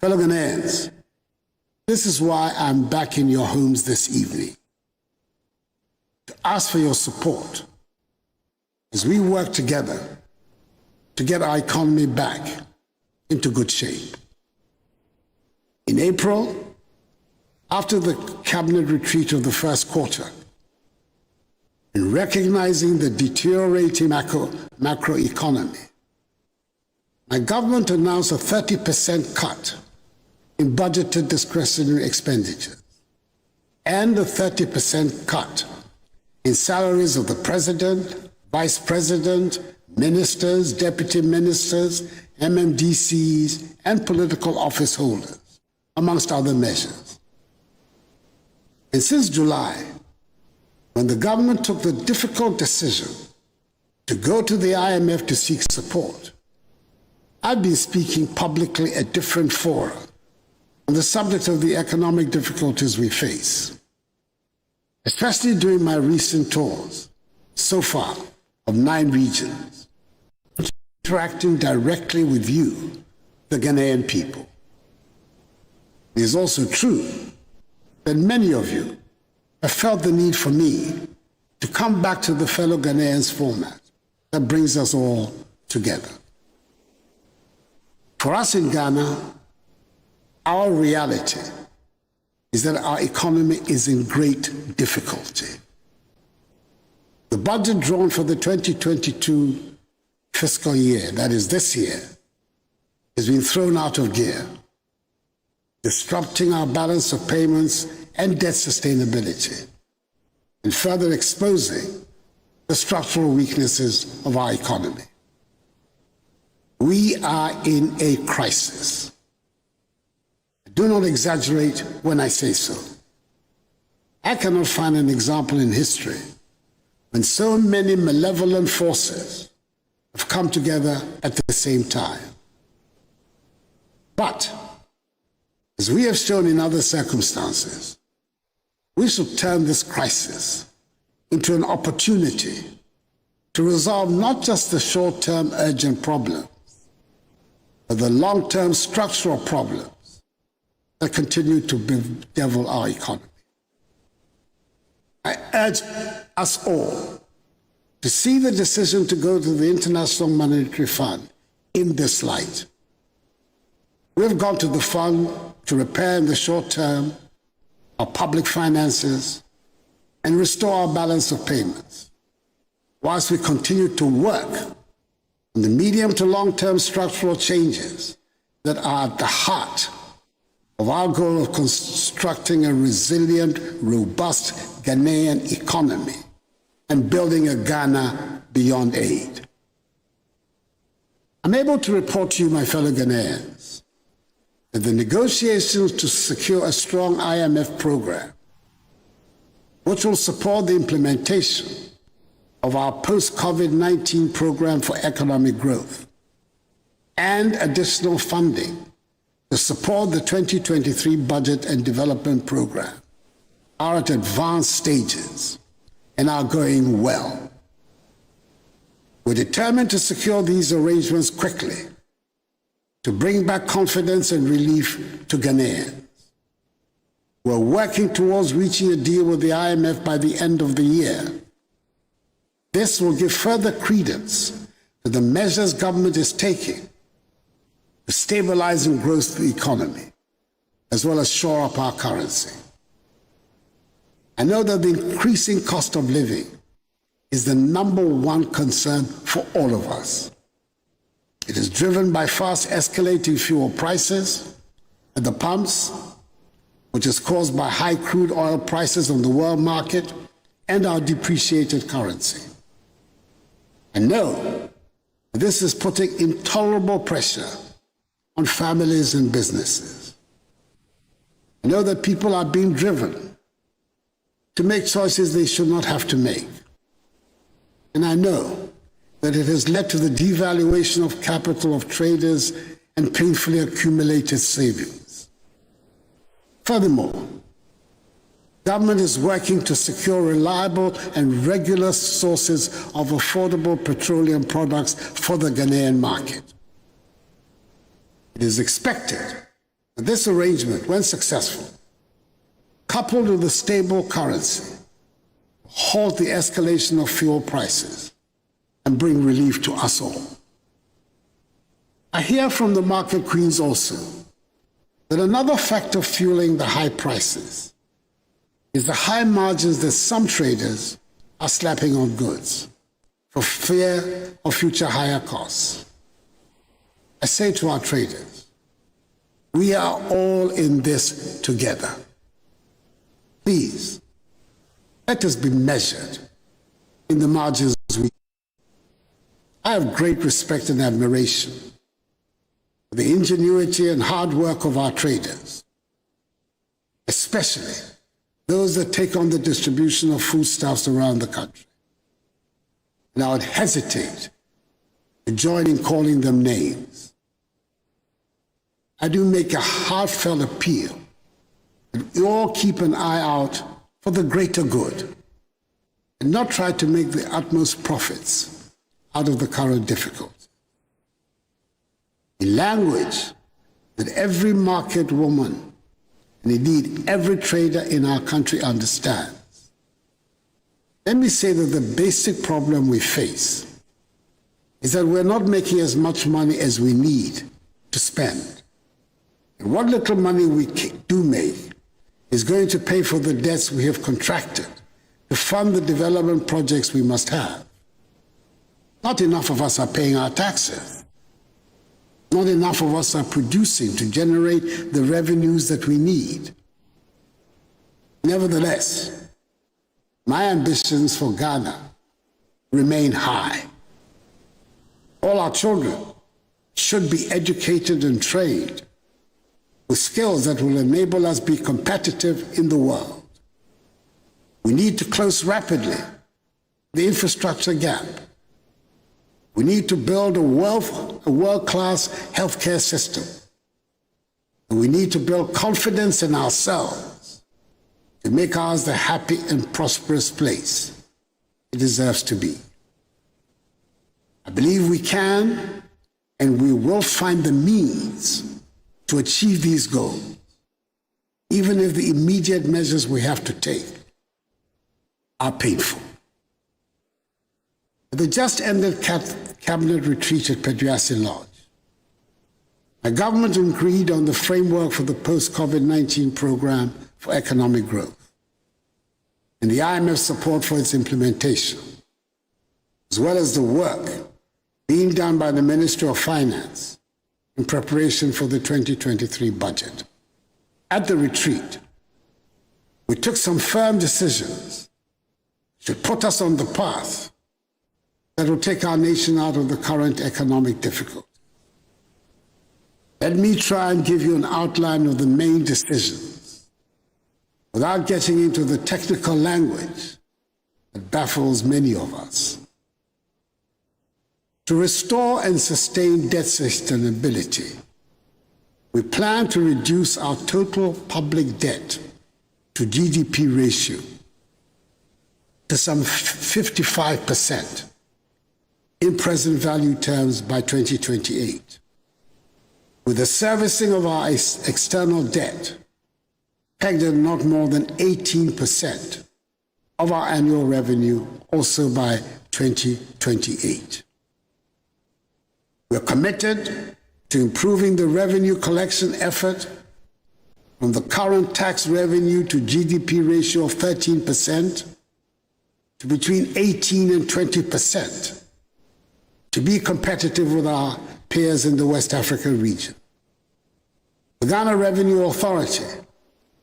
Fellow Ghanaians, this is why I'm back in your homes this evening, to ask for your support as we work together to get our economy back into good shape. In April, after the cabinet retreat of the first quarter, in recognizing the deteriorating macroeconomy, my government announced a 30% cut in budgeted discretionary expenditures and a 30% cut in salaries of the president, vice president, ministers, deputy ministers, MMDCs, and political office holders, amongst other measures. And since July, when the government took the difficult decision to go to the IMF to seek support, I've been speaking publicly at different fora on the subject of the economic difficulties we face, especially during my recent tours so far of 9 regions, interacting directly with you, the Ghanaian people. It is also true that many of you have felt the need for me to come back to the fellow Ghanaians format that brings us all together. For us in Ghana, our reality is that our economy is in great difficulty. The budget drawn for the 2022 fiscal year, that is this year, has been thrown out of gear, disrupting our balance of payments and debt sustainability, and further exposing the structural weaknesses of our economy. We are in a crisis. I do not exaggerate when I say so. I cannot find an example in history when so many malevolent forces have come together at the same time. But, as we have shown in other circumstances, we should turn this crisis into an opportunity to resolve not just the short-term urgent problems, but the long-term structural problems that continue to bedevil our economy. I urge us all to see the decision to go to the International Monetary Fund in this light. We've gone to the fund to repair in the short term our public finances and restore our balance of payments, whilst we continue to work on the medium to long-term structural changes that are at the heart of our goal of constructing a resilient, robust Ghanaian economy and building a Ghana beyond aid. I'm able to report to you, my fellow Ghanaians, that the negotiations to secure a strong IMF program, which will support the implementation of our post-COVID-19 program for economic growth and additional funding to support the 2023 budget and development program, are at advanced stages and are going well. We're determined to secure these arrangements quickly to bring back confidence and relief to Ghanaians. We're working towards reaching a deal with the IMF by the end of the year. This will give further credence to the measures government is taking to stabilize and grow the economy, as well as shore up our currency. I know that the increasing cost of living is the #1 concern for all of us. It is driven by fast escalating fuel prices at the pumps, which is caused by high crude oil prices on the world market and our depreciated currency. I know this is putting intolerable pressure on families and businesses. I know that people are being driven to make choices they should not have to make. And I know that it has led to the devaluation of capital of traders and painfully accumulated savings. Furthermore, government is working to secure reliable and regular sources of affordable petroleum products for the Ghanaian market. It is expected This arrangement, when successful, coupled with a stable currency, halt the escalation of fuel prices and bring relief to us all. I hear from the market queens also that another factor fueling the high prices is the high margins that some traders are slapping on goods for fear of future higher costs. I say to our traders, we are all in this together. Please, let us be measured in the margins we. I have great respect and admiration for the ingenuity and hard work of our traders, especially those that take on the distribution of foodstuffs around the country. And I would hesitate to join in calling them names. I do make a heartfelt appeal that we all keep an eye out for the greater good and not try to make the utmost profits out of the current difficulty. In language that every market woman and indeed every trader in our country understands, let me say that the basic problem we face is that we're not making as much money as we need to spend. And what little money we do make is going to pay for the debts we have contracted to fund the development projects we must have. Not enough of us are paying our taxes. Not enough of us are producing to generate the revenues that we need. Nevertheless, my ambitions for Ghana remain high. All our children should be educated and trained with skills that will enable us to be competitive in the world. We need to close rapidly the infrastructure gap. We need to build a world-class healthcare system. And we need to build confidence in ourselves to make ours the happy and prosperous place it deserves to be. I believe we can and we will find the means to achieve these goals, even if the immediate measures we have to take are painful. At the just-ended cabinet retreat at Peduasi Lodge, my government agreed on the framework for the post-COVID-19 program for economic growth and the IMF support for its implementation, as well as the work being done by the Ministry of Finance in preparation for the 2023 budget. At the retreat, we took some firm decisions to put us on the path that will take our nation out of the current economic difficulty. Let me try and give you an outline of the main decisions without getting into the technical language that baffles many of us. To restore and sustain debt sustainability, we plan to reduce our total public debt to GDP ratio to some 55% in present value terms by 2028, with the servicing of our external debt pegged at not more than 18% of our annual revenue also by 2028. We're committed to improving the revenue collection effort from the current tax revenue to GDP ratio of 13% to between 18 and 20% to be competitive with our peers in the West Africa region. The Ghana Revenue Authority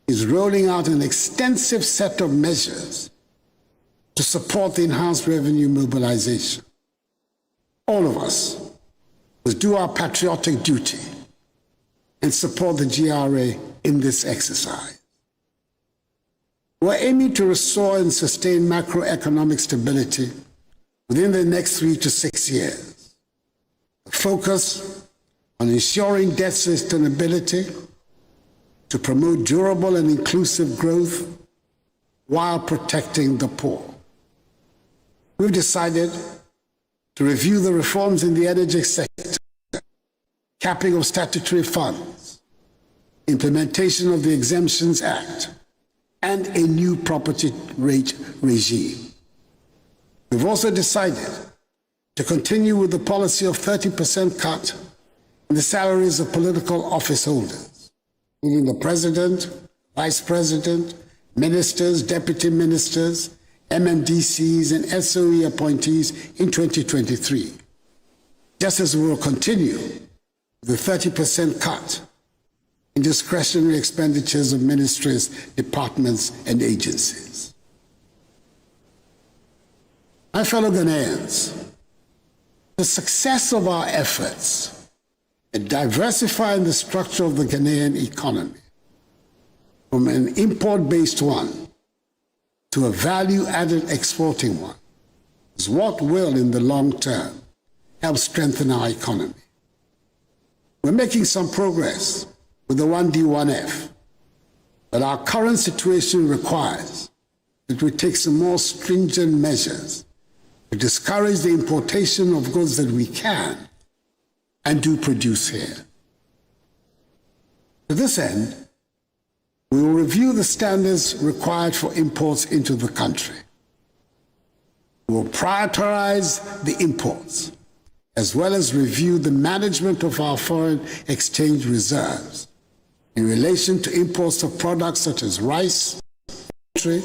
is rolling out an extensive set of measures to support the enhanced revenue mobilization. All of us must do our patriotic duty and support the GRA in this exercise. We're aiming to restore and sustain macroeconomic stability within the next 3 to 6 years. The focus on ensuring debt sustainability to promote durable and inclusive growth while protecting the poor. We've decided to review the reforms in the energy sector, capping of statutory funds, implementation of the Exemptions Act, and a new property rate regime. We've also decided to continue with the policy of 30% cut in the salaries of political office holders, including the President, Vice President, Ministers, Deputy Ministers, MMDCs, and SOE appointees in 2023, just as we will continue with the 30% cut in discretionary expenditures of ministries, departments, and agencies. My fellow Ghanaians, the success of our efforts in diversifying the structure of the Ghanaian economy from an import-based one to a value-added exporting one is what will, in the long term, help strengthen our economy. We're making some progress with the 1D1F, but our current situation requires that we take some more stringent measures to discourage the importation of goods that we can and do produce here. To this end, we will review the standards required for imports into the country. We will prioritize the imports, as well as review the management of our foreign exchange reserves in relation to imports of products such as rice, poultry,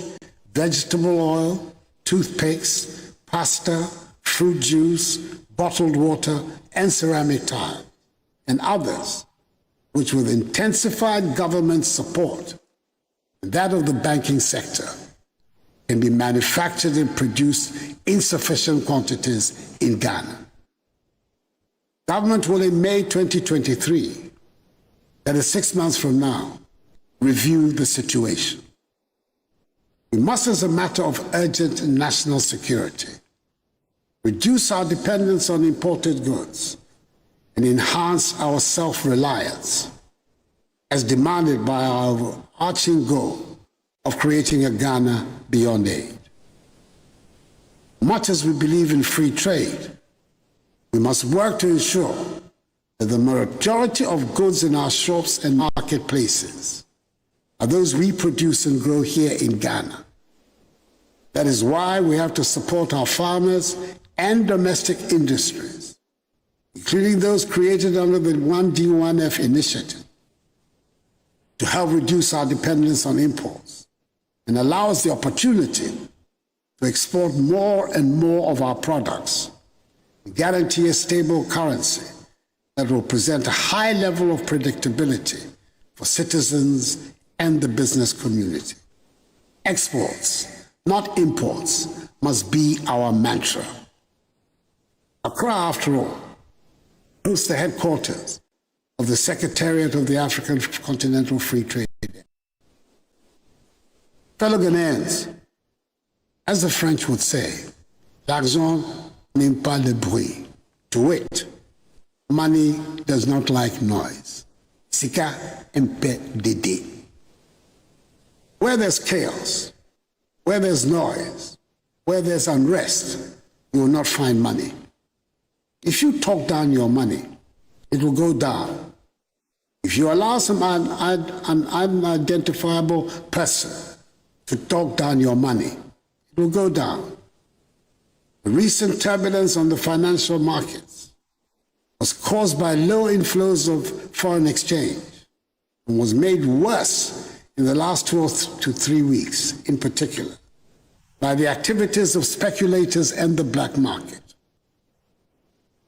vegetable oil, toothpicks, pasta, fruit juice, bottled water, and ceramic tile, and others, which with intensified government support and that of the banking sector can be manufactured and produced in sufficient quantities in Ghana. Government will in May 2023, that is 6 months from now, review the situation. We must, as a matter of urgent national security, reduce our dependence on imported goods and enhance our self-reliance as demanded by our overarching goal of creating a Ghana beyond aid. Much as we believe in free trade, we must work to ensure that the majority of goods in our shops and marketplaces are those we produce and grow here in Ghana. That is why we have to support our farmers and domestic industries, including those created under the 1D1F initiative, to help reduce our dependence on imports and allow us the opportunity to export more and more of our products and guarantee a stable currency that will present a high level of predictability for citizens and the business community. Exports, not imports, must be our mantra. Accra, after all, hosts the headquarters of the Secretariat of the African Continental Free Trade. Fellow Ghanaians, as the French would say, l'argent n'aime pas le bruit. To wit, money does not like noise. Sika mpe dede. Where there's chaos, where there's noise, where there's unrest, you will not find money. If you talk down your money, it will go down. If you allow some unidentifiable person to talk down your money, it will go down. The recent turbulence on the financial markets was caused by low inflows of foreign exchange and was made worse in the last 2 to 3 weeks, in particular, by the activities of speculators and the black market.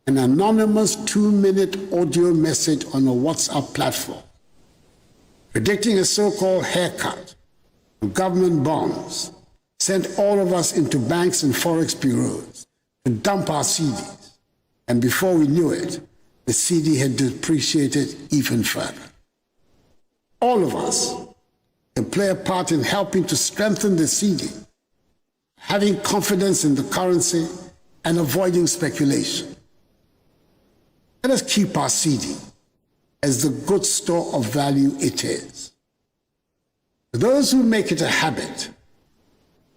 An anonymous 2-minute audio message on a WhatsApp platform predicting a so-called haircut of government bonds sent all of us into banks and forex bureaus to dump our CDs. And before we knew it, the CD had depreciated even further. All of us can play a part in helping to strengthen the CD, having confidence in the currency and avoiding speculation. Let us keep our CD as the good store of value it is. For those who make it a habit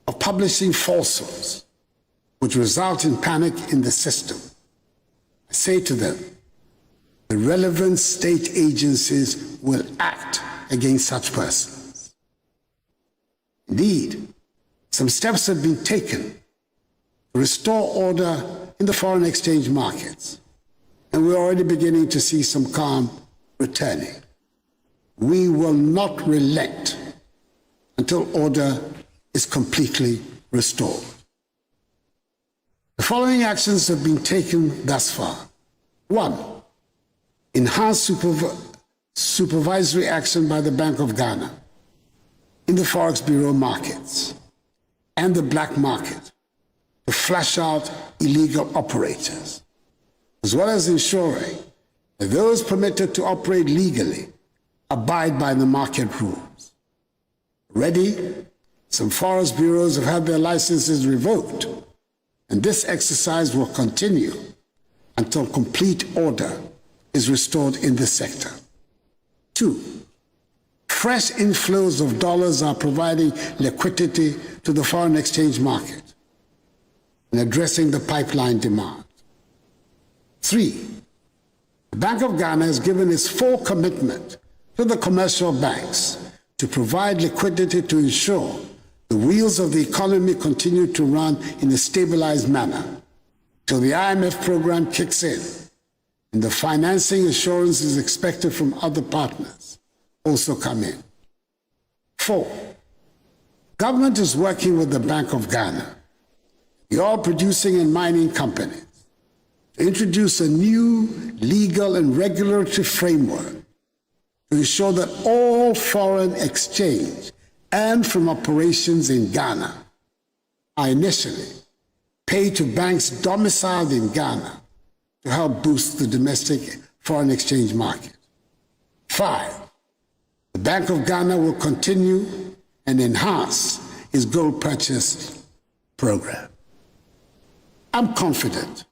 of publishing falsehoods, which result in panic in the system, I say to them, the relevant state agencies will act against such persons. Indeed, some steps have been taken to restore order in the foreign exchange markets, and we're already beginning to see some calm returning. We will not relent until order is completely restored. The following actions have been taken thus far. 1. Enhanced supervisory action by the Bank of Ghana in the Forex Bureau markets and the black market to flush out illegal operators, as well as ensuring that those permitted to operate legally abide by the market rules. Already, some Forex bureaus have had their licenses revoked, and this exercise will continue until complete order is restored in this sector. 2. Fresh inflows of dollars are providing liquidity to the foreign exchange market and addressing the pipeline demand. 3. The Bank of Ghana has given its full commitment to the commercial banks to provide liquidity to ensure the wheels of the economy continue to run in a stabilized manner till the IMF program kicks in and the financing assurances expected from other partners also come in. 4. Government is working with the Bank of Ghana, the oil producing and mining companies, to introduce a new legal and regulatory framework to ensure that all foreign exchange and from operations in Ghana are initially paid to banks domiciled in Ghana to help boost the domestic foreign exchange market. 5. The Bank of Ghana will continue and enhance its gold purchase program. I'm confident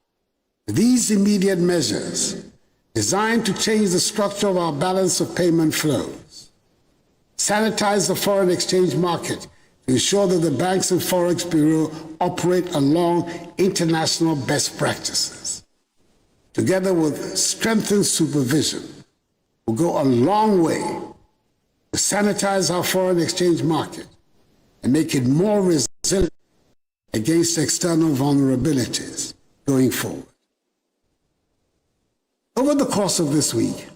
that these immediate measures designed to change the structure of our balance of payment flows, sanitize the foreign exchange market to ensure that the banks and Forex Bureau operate along international best practices, together with strengthened supervision, will go a long way to sanitize our foreign exchange market and make it more resilient against external vulnerabilities going forward. Over the course of this week,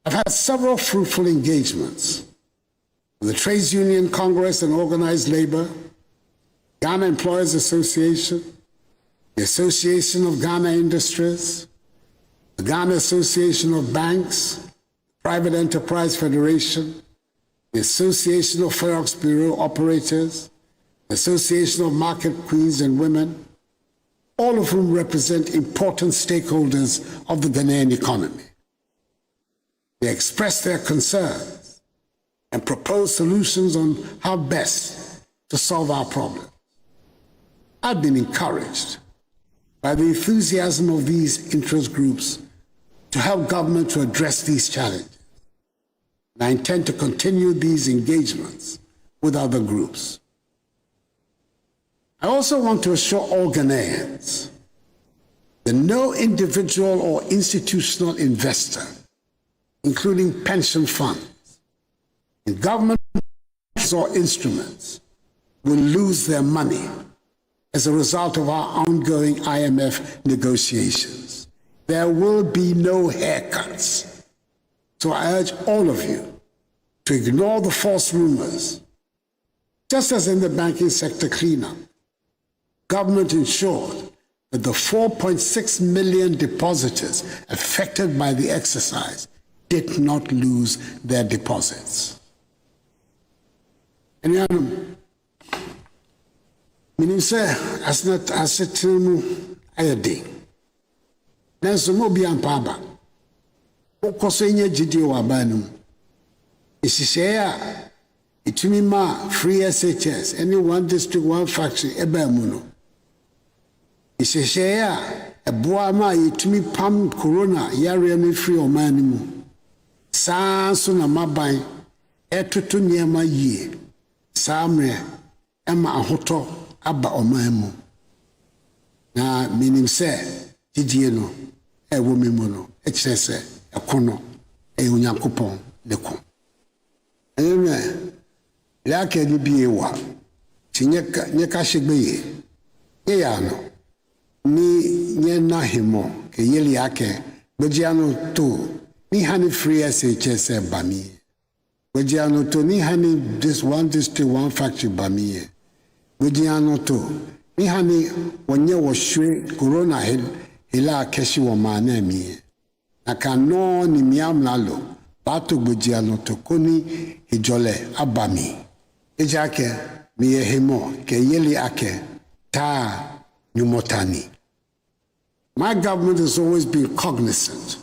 I've had several fruitful engagements with the Trades Union Congress and Organized Labor, Ghana Employers Association, the Association of Ghana Industries, the Ghana Association of Banks, Private Enterprise Federation, the Association of Forex Bureau Operators, the Association of Market Queens and Women, all of whom represent important stakeholders of the Ghanaian economy. They expressed their concerns and proposed solutions on how best to solve our problems. I've been encouraged by the enthusiasm of these interest groups to help government to address these challenges. And I intend to continue these engagements with other groups. I also want to assure all Ghanaians that no individual or institutional investor, including pension funds, and government or instruments, will lose their money as a result of our ongoing IMF negotiations. There will be no haircuts. So I urge all of you to ignore the false rumors. Just as in the banking sector cleanup, government ensured that the 4.6 million depositors affected by the exercise did not lose their deposits. And meaning say asset no ayade. Nanso mo bi ampaba. Okoso nya gidi wa banum. Isise a itumi ma free SHS any one district one factory eba mu no. Isise a eboa ma itumi pam corona yare no free oman mu. Saa so na maban etoto nyema yie. Samre ema ahoto aba oman mu. Na minim se gidie no ewo memu no ekire se ekono e onyankopon ne ko. yake ni biewa nyeka shigbeye yano ni nyena himo ke yeli yake bejiano to ni hani free SHS bami bejiano to ni hani this one district one factory bami bejiano to ni hani wonye wo hwe corona hila keshi wo mane mi akano ni miamlalo bato bejiano to koni hijole abami ejake mi himo ke yeli ake ta nyumotani. My government has always been cognizant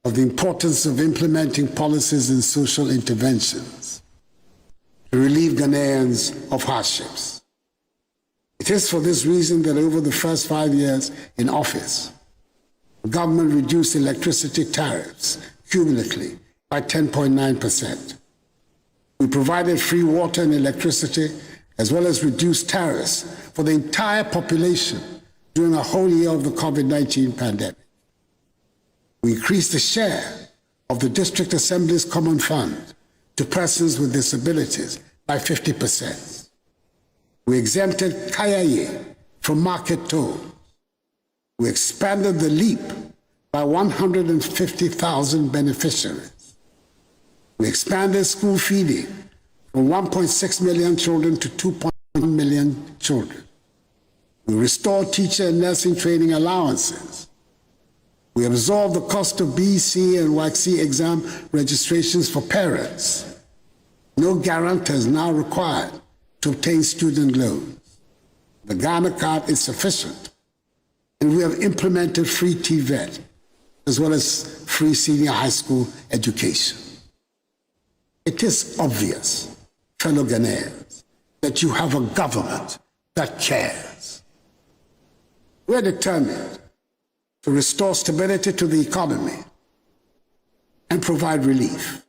of the importance of implementing policies and social interventions to relieve Ghanaians of hardships. It is for this reason that over the first 5 years in office, the government reduced electricity tariffs cumulatively by 10.9%. We provided free water and electricity, as well as reduced tariffs for the entire population during a whole year of the COVID-19 pandemic. We increased the share of the District Assembly's Common Fund to persons with disabilities by 50%. We exempted Kayaye from market tolls. We expanded the LEAP by 150,000 beneficiaries. We expanded school feeding from 1.6 million children to 2.1 million children. We restored teacher and nursing training allowances. We absorbed the cost of BC and WACC exam registrations for parents. No guarantors now required to obtain student loans. The Ghana card is sufficient. And we have implemented free TVET, as well as free senior high school education. It is obvious, fellow Ghanaians, that you have a government that cares. We're determined to restore stability to the economy and provide relief.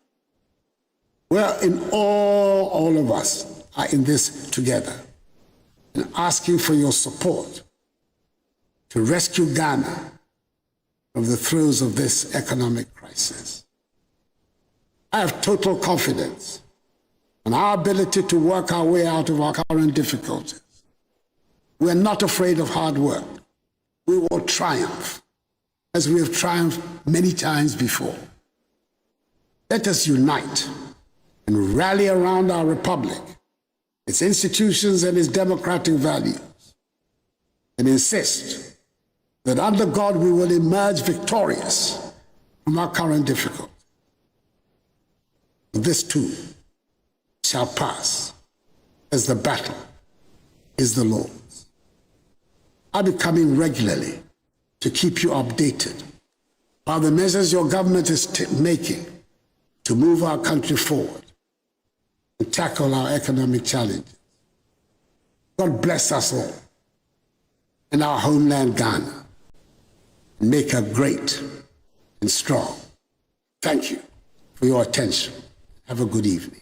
All of us are in this together and asking for your support to rescue Ghana from the throes of this economic crisis. I have total confidence in our ability to work our way out of our current difficulties. We are not afraid of hard work. We will triumph, as we have triumphed many times before. Let us unite and rally around our republic, its institutions and its democratic values, and insist that under God we will emerge victorious from our current difficulty. This too shall pass, as the battle is the Lord's. I'll be coming regularly to keep you updated about the measures your government is making to move our country forward and tackle our economic challenges. God bless us all and our homeland Ghana, and make her great and strong. Thank you for your attention. Have a good evening.